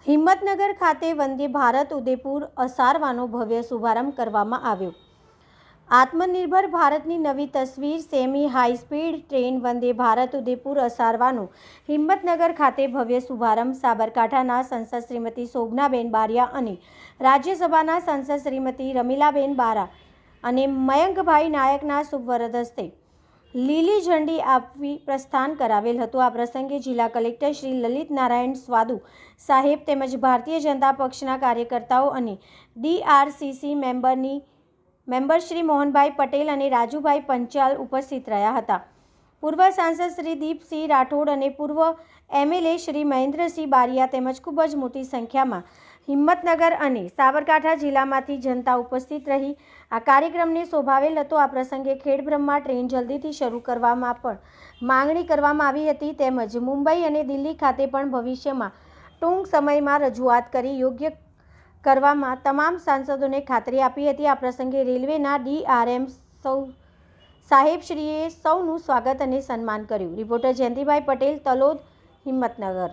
હિંમતનગર ખાતે વંદે ભારત ઉદયપુર અસારવાનો ભવ્ય શુભારંભ કરવામાં આવ્યો। આત્મનિર્ભર ભારતની નવી તસવીર semi high speed train Vande Bharat Udaipur અસારવાનો Himmatnagar ખાતે ભવ્ય શુભારંભ સાબરકાંઠાના સંસદ શ્રીમતી શોભનાબેન બારિયા અને રાજ્યસભાના સંસદ શ્રીમતી રમીલાબેન બારા અને મયંકભાઈ નાયકના શુભવરદ હસ્તે લીલી ઝંડી આપવી પ્રસ્થાન કરાવેલ હતું। આ પ્રસંગે જિલ્લા કલેક્ટર શ્રી લલિત નારાયણ સ્વાદુ સાહેબ તેમજ ભારતીય જનતા પક્ષના કાર્યકર્તાઓ અને DRCC મેમ્બર શ્રી મોહનભાઈ પટેલ અને રાજુભાઈ પંચાલ ઉપસ્થિત રહ્યા હતા। પૂર્વ સાંસદ શ્રી દીપસિંહ રાઠોડ અને પૂર્વ MLA શ્રી મહેન્દ્રસિંહ બારિયા તેમજ ખૂબ જ મોટી સંખ્યામાં હિંમતનગર અને સાબરકાંઠા જિલ્લામાંથી જનતા ઉપસ્થિત રહી આ કાર્યક્રમને શોભાવેલ હતો। આ પ્રસંગે ખેડબ્રહ્મા ટ્રેન જલ્દીથી શરૂ કરવામાં પણ માંગણી કરવામાં આવી હતી તેમજ મુંબઈ અને દિલ્હી ખાતે પણ ભવિષ્યમાં ટૂંક સમયમાં રજૂઆત કરી યોગ્ય કરવામાં તમામ સાંસદોને ખાતરી આપી હતી। આ પ્રસંગે રેલવેના DRM સાહેબશ્રીએ સૌનું સ્વાગત અને સન્માન કર્યું। રિપોર્ટર જયંતિભાઈ પટેલ, તલોદ, હિંમતનગર।